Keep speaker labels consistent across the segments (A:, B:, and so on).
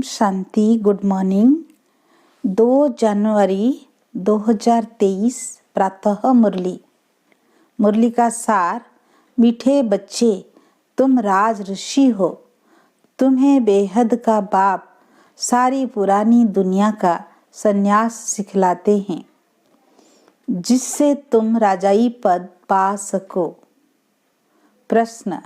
A: शांति। Good morning. 2 जनवरी 2023 प्रातः मुरली। मुरली का सार। मीठे बच्चे, तुम राज ऋषि हो। तुम्हें बेहद का बाप सारी पुरानी दुनिया का संन्यास सिखलाते हैं, जिससे तुम राजाई पद पा सको। प्रश्न: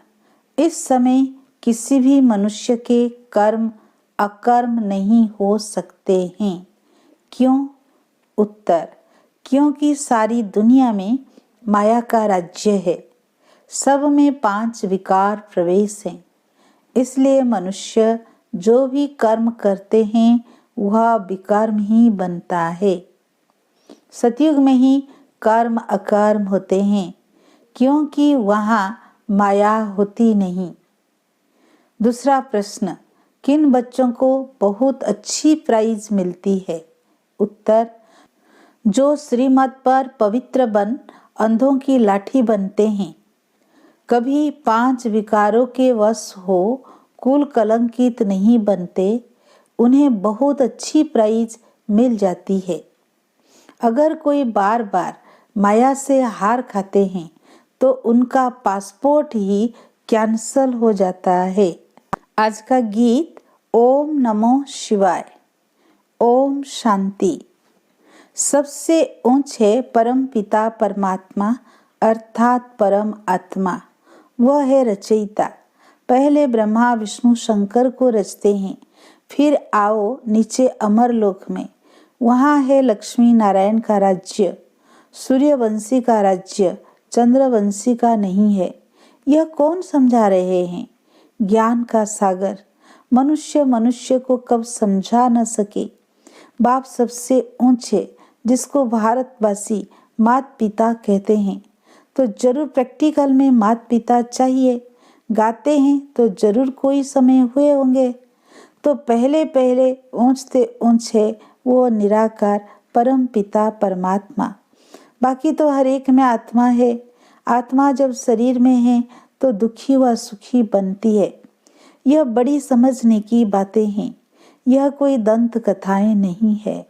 A: इस समय किसी भी मनुष्य के कर्म अकर्म नहीं हो सकते हैं। क्यों? उत्तर: क्योंकि सारी दुनिया में माया का राज्य है। सब में 5 विकार प्रवेश हैं। इसलिए मनुष्य जो भी कर्म करते हैं वह विकर्म ही बनता है। सतयुग में ही कर्म अकर्म होते हैं, क्योंकि वहाँ माया होती नहीं। दूसरा प्रश्न: किन बच्चों को बहुत अच्छी प्राइज मिलती है? उत्तर: जो श्रीमत पर पवित्र बन अंधों की लाठी बनते हैं, कभी 5 विकारों के वश हो कुल कलंकित नहीं बनते, उन्हें बहुत अच्छी प्राइज मिल जाती है। अगर कोई बार बार माया से हार खाते हैं तो उनका पासपोर्ट ही कैंसल हो जाता है। आज का गीत ओम नमो शिवाय। ओम शांति। सबसे ऊंचे परम पिता परमात्मा अर्थात परम आत्मा, वह है रचयिता। पहले ब्रह्मा विष्णु शंकर को रचते हैं, फिर आओ नीचे अमर लोक में। वहाँ है लक्ष्मी नारायण का राज्य। सूर्यवंशी का राज्य चंद्रवंशी का नहीं है। यह कौन समझा रहे हैं? ज्ञान का सागर। मनुष्य को कब समझा न सके। बाप सबसे ऊंचे, जिसको भारतवासी माता पिता कहते हैं, तो जरूर प्रैक्टिकल में माता पिता चाहिए। गाते हैं तो जरूर कोई समय हुए होंगे। तो पहले ऊंचते ऊंचे वो निराकार परम पिता परमात्मा। बाकी तो हर एक में आत्मा है। आत्मा जब शरीर में है तो दुखी व सुखी बनती है। यह बड़ी समझने की बातें हैं। यह कोई दंत कथाएं नहीं है।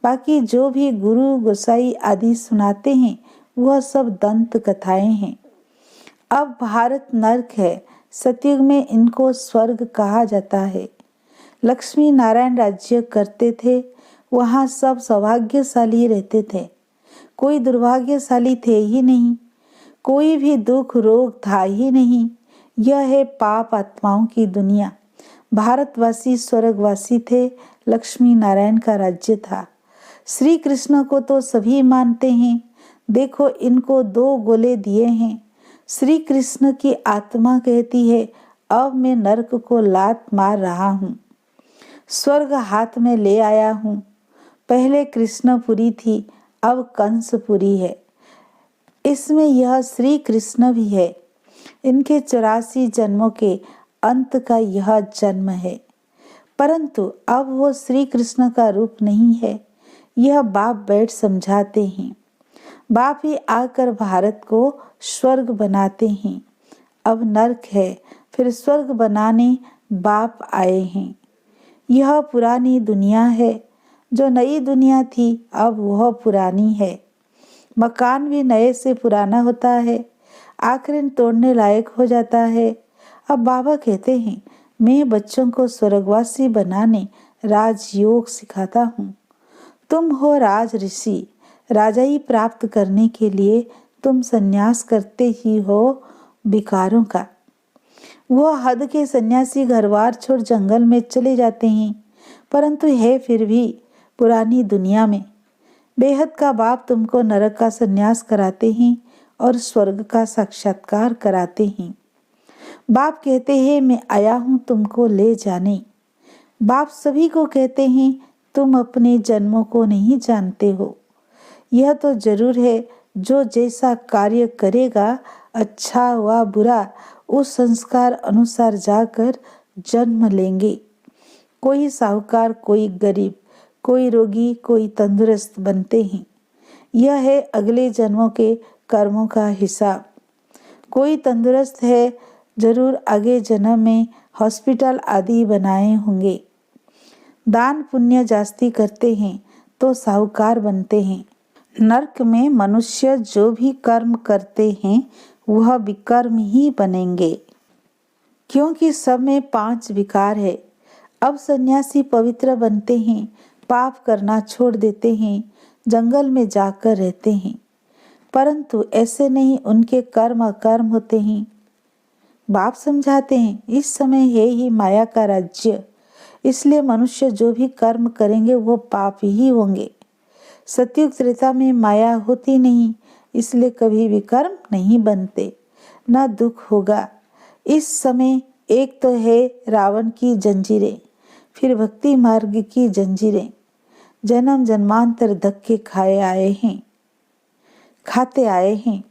A: बाकी जो भी गुरु गोसाई आदि सुनाते हैं वह सब दंत कथाएं हैं। अब भारत नरक है। सतयुग में इनको स्वर्ग कहा जाता है। लक्ष्मी नारायण राज्य करते थे। वहाँ सब सौभाग्यशाली रहते थे। कोई दुर्भाग्यशाली थे ही नहीं। कोई भी दुख रोग था ही नहीं। यह है पाप आत्माओं की दुनिया। भारतवासी स्वर्गवासी थे। लक्ष्मी नारायण का राज्य था। श्री कृष्ण को तो सभी मानते हैं। देखो इनको 2 गोले दिए हैं। श्री कृष्ण की आत्मा कहती है, अब मैं नरक को लात मार रहा हूँ, स्वर्ग हाथ में ले आया हूँ। पहले कृष्णपुरी थी, अब कंसपुरी है। इसमें यह श्री कृष्ण भी है। इनके 84 जन्मों के अंत का यह जन्म है। परंतु अब वो श्री कृष्ण का रूप नहीं है। यह बाप बैठ समझाते हैं। बाप ही आकर भारत को स्वर्ग बनाते हैं। अब नरक है, फिर स्वर्ग बनाने बाप आए हैं। यह पुरानी दुनिया है। जो नई दुनिया थी अब वह पुरानी है। मकान भी नए से पुराना होता है, आखिर तोड़ने लायक हो जाता है। अब बाबा कहते हैं, मैं बच्चों को स्वर्गवासी बनाने राजयोग सिखाता हूँ। तुम हो राज ऋषि। राजाई प्राप्त करने के लिए तुम संन्यास करते ही हो विकारों का। वह हद के सन्यासी घरबार छोड़ जंगल में चले जाते हैं, परंतु है फिर भी पुरानी दुनिया में। बेहद का बाप तुमको नरक का संन्यास कराते हैं और स्वर्ग का साक्षात्कार कराते हैं। बाप कहते हैं, मैं आया हूँ तुमको ले जाने। बाप सभी को कहते हैं, तुम अपने जन्मों को नहीं जानते हो। यह तो जरूर है, जो जैसा कार्य करेगा, अच्छा व बुरा, उस संस्कार अनुसार जाकर जन्म लेंगे। कोई साहूकार, कोई गरीब, कोई रोगी, कोई तंदुरुस्त बनते हैं। यह है अगले जन्मों के कर्मों का हिसाब। कोई तंदुरुस्त है, जरूर आगे जन्म में हॉस्पिटल आदि बनाए होंगे। दान पुण्य जास्ती करते हैं तो साहूकार बनते हैं। नरक में मनुष्य जो भी कर्म करते हैं वह विकर्म ही बनेंगे, क्योंकि सब में 5 विकार है। अब सन्यासी पवित्र बनते हैं, पाप करना छोड़ देते हैं, जंगल में जाकर रहते हैं, परंतु ऐसे नहीं, उनके कर्म अकर्म होते हैं। बाप समझाते हैं इस समय है ही माया का राज्य, इसलिए मनुष्य जो भी कर्म करेंगे वो पाप ही होंगे। सतयुग त्रेता में माया होती नहीं, इसलिए कभी भी कर्म नहीं बनते, न दुख होगा। इस समय एक तो है रावण की जंजीरें, फिर भक्ति मार्ग की जंजीरें। जन्म जन्मांतर धक्के खाते आए हैं।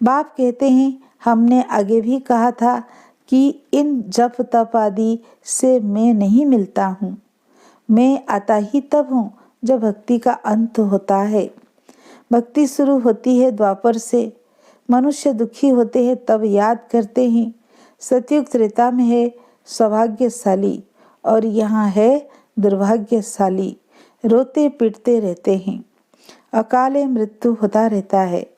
A: बाप कहते हैं हमने आगे भी कहा था कि इन जप तप आदि से मैं नहीं मिलता हूँ। मैं आता ही तब हूँ जब भक्ति का अंत होता है। भक्ति शुरू होती है द्वापर से। मनुष्य दुखी होते हैं तब याद करते हैं। सतयुग त्रेता में है सौभाग्यशाली और यहाँ है दुर्भाग्यशाली, रोते पीटते रहते हैं, अकाले मृत्यु होता रहता है।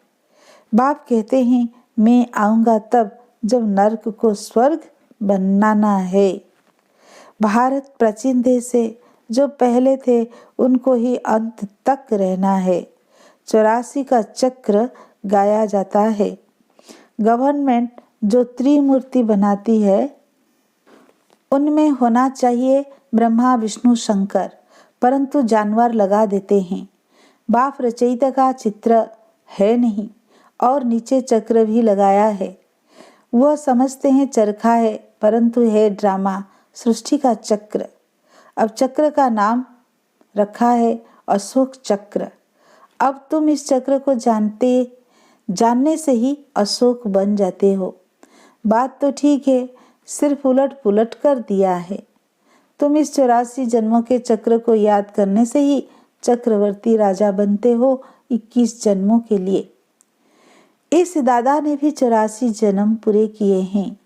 A: बाप कहते हैं मैं आऊँगा तब जब नरक को स्वर्ग बनाना है। भारत प्राचीन देश है, जो पहले थे उनको ही अंत तक रहना है। 84 का चक्र गाया जाता है। गवर्नमेंट जो त्रिमूर्ति बनाती है उनमें होना चाहिए ब्रह्मा विष्णु शंकर, परंतु जानवर लगा देते हैं। बाप रचयिता का चित्र है नहीं और नीचे चक्र भी लगाया है। वह समझते हैं चरखा है, परंतु है ड्रामा, सृष्टि का चक्र। अब चक्र का नाम रखा है अशोक चक्र। अब तुम इस चक्र को जानने से ही अशोक बन जाते हो। बात तो ठीक है, सिर्फ उलट पुलट कर दिया है। तुम इस 84 जन्मों के चक्र को याद करने से ही चक्रवर्ती राजा बनते हो 21 जन्मों के लिए। इस दादा ने भी 84 जन्म पूरे किए हैं।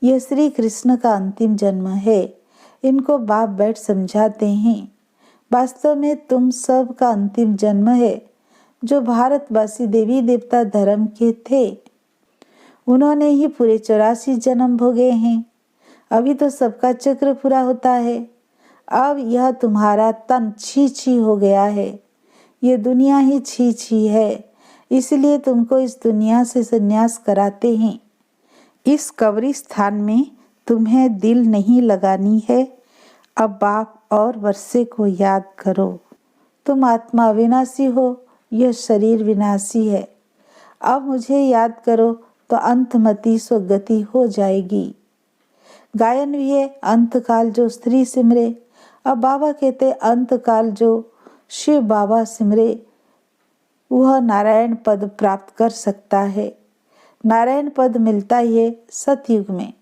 A: यह श्री कृष्ण का अंतिम जन्म है। इनको बाप बैठ समझाते हैं। वास्तव में तुम सब का अंतिम जन्म है। जो भारतवासी देवी देवता धर्म के थे उन्होंने ही पूरे 84 जन्म भोगे हैं। अभी तो सबका चक्र पूरा होता है। अब यह तुम्हारा तन छी छी हो गया है। ये दुनिया ही छी छी है, इसलिए तुमको इस दुनिया से संन्यास कराते हैं। इस कब्रिस्तान में तुम्हें दिल नहीं लगानी है। अब बाप और वर्षे को याद करो। तुम आत्मा विनाशी हो, यह शरीर विनाशी है। अब मुझे याद करो तो अंतमति सो गति हो जाएगी। गायन भी है अंतकाल जो स्त्री सिमरे। अब बाबा कहते अंतकाल जो शिव बाबा सिमरे वह नारायण पद प्राप्त कर सकता है। नारायण पद मिलता ही है सतयुग में।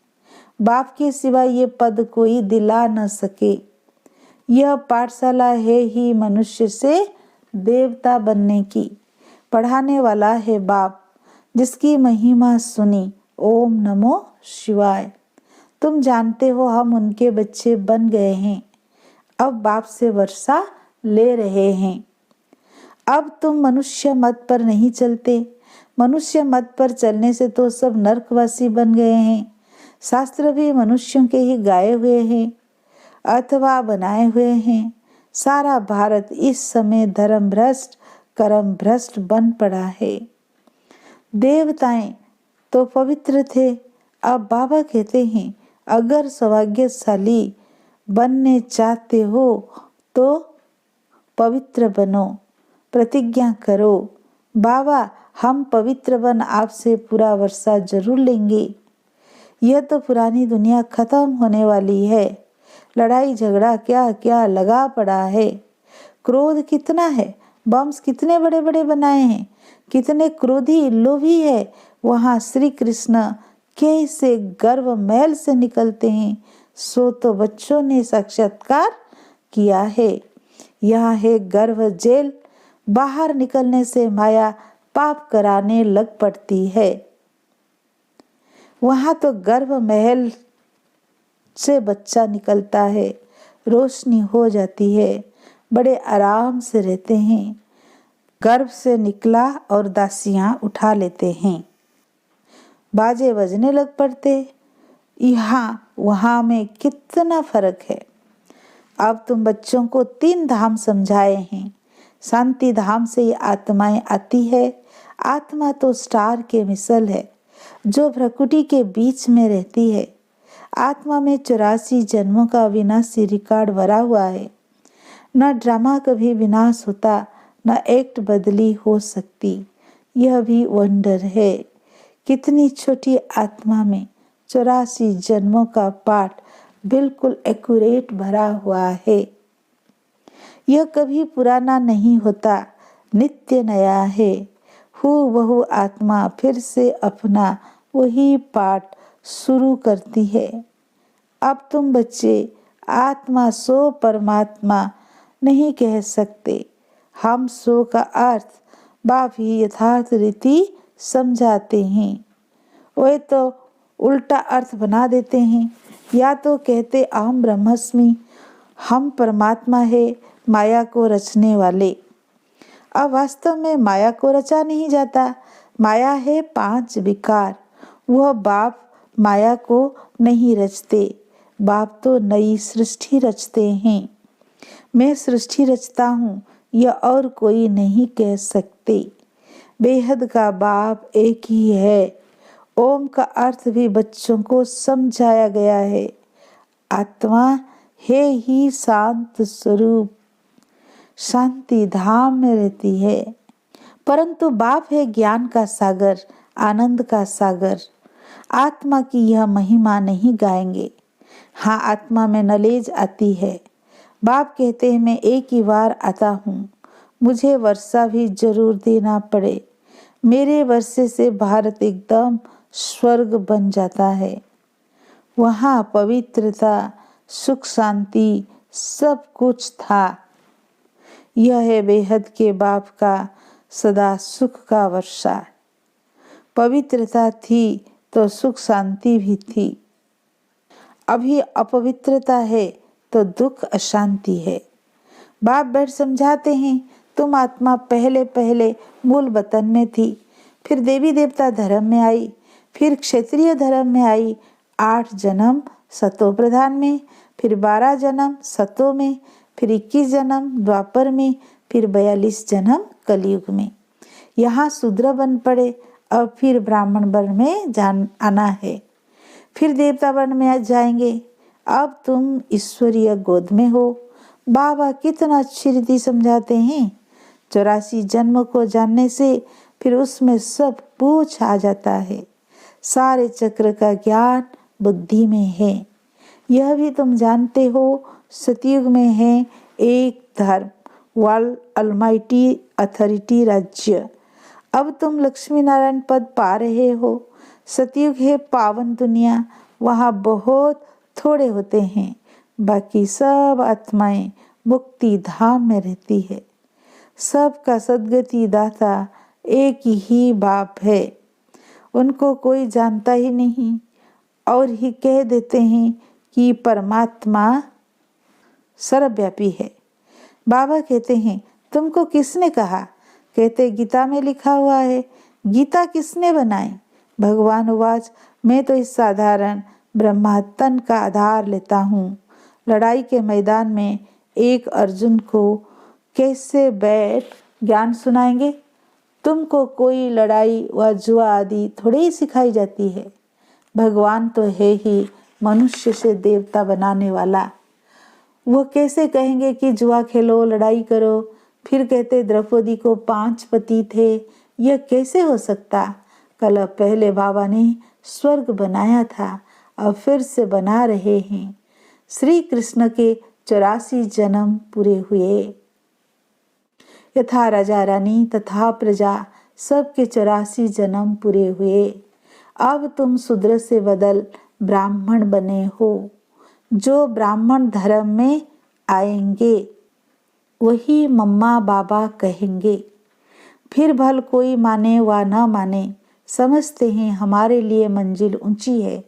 A: बाप के सिवा ये पद कोई दिला न सके। यह पाठशाला है ही मनुष्य से देवता बनने की। पढ़ाने वाला है बाप, जिसकी महिमा सुनी। ओम नमो शिवाय। तुम जानते हो हम उनके बच्चे बन गए हैं। अब बाप से वर्षा ले रहे हैं। अब तुम मनुष्य मत पर नहीं चलते। मनुष्य मत पर चलने से तो सब नरकवासी बन गए हैं। शास्त्र भी मनुष्यों के ही गाए हुए हैं अथवा बनाए हुए हैं। सारा भारत इस समय धर्म भ्रष्ट कर्म भ्रष्ट बन पड़ा है। देवताएं तो पवित्र थे। अब बाबा कहते हैं अगर सौभाग्यशाली बनने चाहते हो तो पवित्र बनो, प्रतिज्ञा करो। बाबा हम पवित्र बन आपसे पूरा वर्षा जरूर लेंगे। यह तो पुरानी दुनिया खत्म होने वाली है। लड़ाई झगड़ा क्या क्या लगा पड़ा है। क्रोध कितना है, बम्स कितने बड़े बड़े बनाए हैं, कितने क्रोधी लोभी है। वहाँ श्री कृष्ण कैसे गर्व महल से निकलते हैं, सो तो बच्चों ने साक्षात्कार किया है। यहाँ है गर्व जेल। बाहर निकलने से माया पाप कराने लग पड़ती है। वहाँ तो गर्भ महल से बच्चा निकलता है। रोशनी हो जाती है, बड़े आराम से रहते हैं। गर्भ से निकला और दासियां उठा लेते हैं। बाजे बजने लग पड़ते। यहाँ वहाँ में कितना फर्क है। अब तुम बच्चों को 3 धाम समझाए हैं। शांति धाम से ये आत्माएं आती है। आत्मा तो स्टार के मिसल है जो प्रकृति के बीच में रहती है। आत्मा में 84 जन्मों का विनाशी रिकॉर्ड भरा हुआ है। न ड्रामा कभी विनाश होता, न एक्ट बदली हो सकती। यह भी वंडर है। कितनी छोटी आत्मा में 84 जन्मों का पाठ बिल्कुल एक्यूरेट भरा हुआ है। यह कभी पुराना नहीं होता, नित्य नया है। हूबहू आत्मा फिर से अपना वही पाठ शुरू करती है। अब तुम बच्चे आत्मा सो परमात्मा नहीं कह सकते। हम सो का अर्थ बाप ही यथार्थ रीति समझाते हैं। वे तो उल्टा अर्थ बना देते हैं। या तो कहते अहम ब्रह्मस्मि, हम परमात्मा है, माया को रचने वाले। अब वास्तव में माया को रचा नहीं जाता। माया है 5 विकार। वह बाप माया को नहीं रचते। बाप तो नई सृष्टि रचते हैं। मैं सृष्टि रचता हूँ, यह और कोई नहीं कह सकते। बेहद का बाप एक ही है। ओम का अर्थ भी बच्चों को समझाया गया है। आत्मा है ही शांत स्वरूप, शांति धाम में रहती है। परंतु बाप है ज्ञान का सागर, आनंद का सागर। आत्मा की यह महिमा नहीं गाएंगे। हाँ, आत्मा में नॉलेज आती है। बाप कहते हैं मैं एक ही बार आता हूँ, मुझे वर्षा भी जरूर देना पड़े। मेरे वर्षे से भारत एकदम स्वर्ग बन जाता है। वहाँ पवित्रता, सुख, शांति सब कुछ था। यह है बेहद के बाप का सदा सुख का वर्षा। पवित्रता थी तो सुख शांति भी थी। अभी अपवित्रता है तो दुख अशांति है। बाप बैठ समझाते हैं तुम आत्मा पहले पहले मूल वतन में थी, फिर देवी देवता धर्म में आई, फिर क्षत्रिय धर्म में आई, 8 जन्म सतो प्रधान में, फिर 12 जन्म सतो में, फिर 21 जन्म द्वापर में, फिर 42 जन्म कलयुग में। यहाँ शूद्र बन पड़े। अब फिर ब्राह्मण वर्ण में आना है, फिर देवता वर्ण में जाएंगे। अब तुम ईश्वरीय गोद में हो। बाबा कितना अच्छी रीति समझाते हैं। 84 जन्म को जानने से फिर उसमें सब कुछ आ जाता है। सारे चक्र का ज्ञान बुद्धि में है। यह भी तुम जानते हो सतयुग में है एक धर्म, वर्ल्ड अलमाइटी अथॉरिटी राज्य। अब तुम लक्ष्मी नारायण पद पा रहे हो। सतयुग है पावन दुनिया, वहाँ बहुत थोड़े होते हैं। बाकी सब आत्माएं मुक्ति धाम में रहती है। सबका सद्गति दाता एक ही बाप है। उनको कोई जानता ही नहीं और ही कह देते हैं कि परमात्मा सर्वव्यापी है। बाबा कहते हैं तुमको किसने कहा? कहते गीता में लिखा हुआ है। गीता किसने बनाई? भगवान उवाच मैं तो इस साधारण ब्रह्मातन का आधार लेता हूँ। लड़ाई के मैदान में एक अर्जुन को कैसे बैठ ज्ञान सुनाएंगे? तुमको कोई लड़ाई व जुआ आदि थोड़ी ही सिखाई जाती है। भगवान तो है ही मनुष्य से देवता बनाने वाला। वो कैसे कहेंगे कि जुआ खेलो, लड़ाई करो? फिर कहते द्रौपदी को 5 पति थे। यह कैसे हो सकता? कल पहले बाबा ने स्वर्ग बनाया था, अब फिर से बना रहे हैं। श्री कृष्ण के 84 जन्म पूरे हुए। यथा राजा रानी तथा प्रजा सबके 84 जन्म पूरे हुए। अब तुम शूद्र से बदल ब्राह्मण बने हो। जो ब्राह्मण धर्म में आएंगे वही मम्मा बाबा कहेंगे। फिर भल कोई माने व न माने, समझते हैं हमारे लिए मंजिल ऊंची है।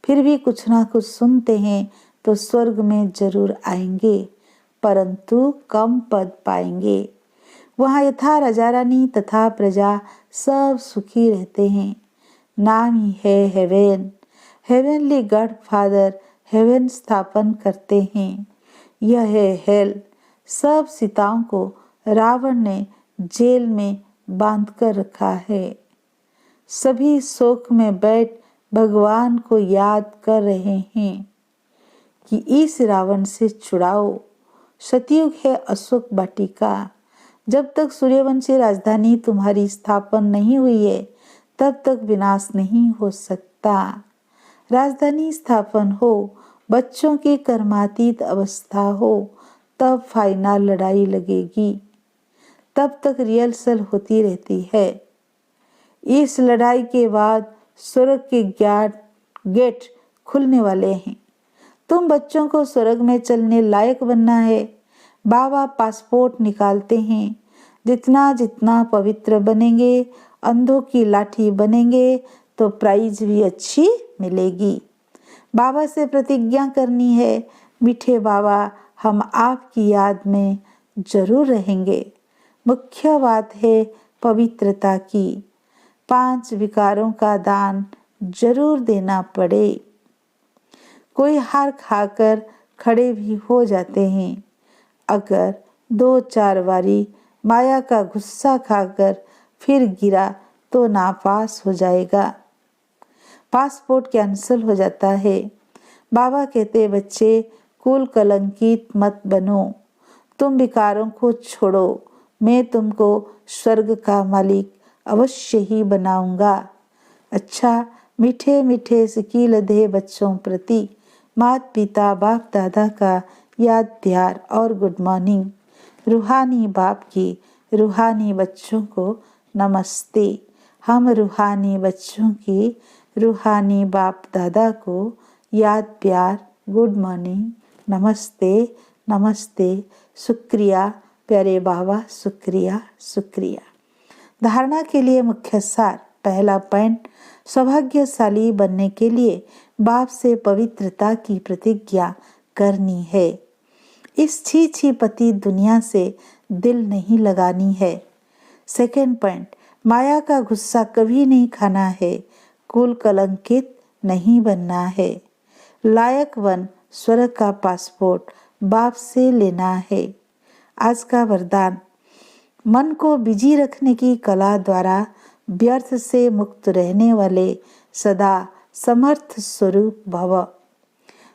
A: फिर भी कुछ ना कुछ सुनते हैं तो स्वर्ग में जरूर आएंगे, परंतु कम पद पाएंगे। वहाँ यथा राजा रानी तथा प्रजा सब सुखी रहते हैं। नाम ही है heaven. Heavenly God father heaven स्थापन करते हैं। यह है हेल। सब सीताओं को रावण ने जेल में बांध कर रखा है। सभी शोक में बैठ भगवान को याद कर रहे हैं कि इस रावण से छुड़ाओ। सतयुग है अशोक वाटिका। जब तक सूर्यवंशी राजधानी तुम्हारी स्थापन नहीं हुई है, तब तक विनाश नहीं हो सकता। राजधानी स्थापन हो, बच्चों की कर्मातीत अवस्था हो, तब फाइनल लड़ाई लगेगी। तब तक रिहर्सल होती रहती है। इस लड़ाई के बाद स्वर्ग के गेट खुलने वाले हैं। तुम बच्चों को स्वर्ग में चलने लायक बनना है। बाबा पासपोर्ट निकालते हैं। जितना जितना पवित्र बनेंगे, अंधों की लाठी बनेंगे, तो प्राइज भी अच्छी मिलेगी। बाबा से प्रतिज्ञा करनी है, मीठे बाबा हम आपकी याद में जरूर रहेंगे। मुख्य बात है पवित्रता की। 5 विकारों का दान जरूर देना पड़े। कोई हार खाकर खड़े भी हो जाते हैं। अगर 2-4 बारी माया का गुस्सा खाकर फिर गिरा तो नापास हो जाएगा। पासपोर्ट कैंसिल हो जाता है। बाबा कहते बच्चे कुल कलंकित मत बनो। तुम विकारों को छोड़ो। मैं तुमको स्वर्ग का मालिक अवश्य ही बनाऊंगा। अच्छा, मीठे मीठे सिकीलधे बच्चों प्रति माता पिता बाप दादा का याद प्यार और गुड मॉर्निंग। रूहानी बाप की रूहानी बच्चों को नमस्ते। हम रूहानी बच्चों की रूहानी बाप दादा को याद प्यार गुड मॉर्निंग, नमस्ते नमस्ते, शुक्रिया प्यारे बाबा, शुक्रिया शुक्रिया। धारणा के लिए मुख्य सार। पहला पॉइंट, सौभाग्यशाली बनने के लिए बाप से पवित्रता की प्रतिज्ञा करनी है। इस छी पति दुनिया से दिल नहीं लगानी है। सेकेंड पॉइंट, माया का गुस्सा कभी नहीं खाना है। कुल कलंकित नहीं बनना है। लायक बन स्वर्ग का पासपोर्ट बाप से लेना है। आज का वरदान, मन को बिजी रखने की कला द्वारा व्यर्थ से मुक्त रहने वाले सदा समर्थ स्वरूप भव।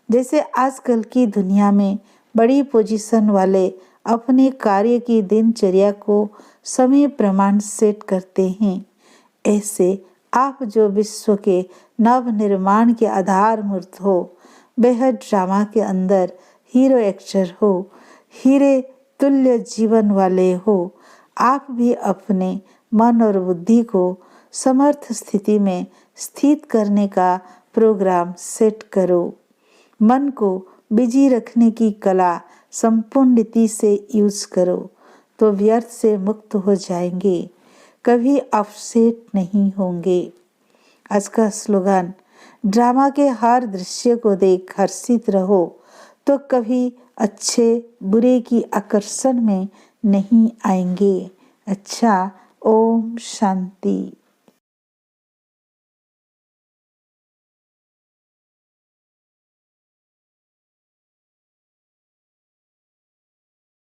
A: जैसे आजकल की दुनिया में बड़ी पोजीशन वाले अपने कार्य की दिनचर्या को समय प्रमाण सेट करते हैं, ऐसे आप जो विश्व के नव निर्माण के आधार मूर्त हो, बेहद ड्रामा के अंदर हीरो एक्टर हो, हीरे तुल्य जीवन वाले हो, आप भी अपने मन और बुद्धि को समर्थ स्थिति में स्थित करने का प्रोग्राम सेट करो। मन को बिजी रखने की कला संपूर्ण रीति से यूज करो तो व्यर्थ से मुक्त हो जाएंगे, कभी अपसेट नहीं होंगे। आज का स्लोगन, ड्रामा के हर दृश्य को देख हर्षित रहो तो कभी अच्छे बुरे की आकर्षण में नहीं आएंगे। अच्छा, ओम शांति।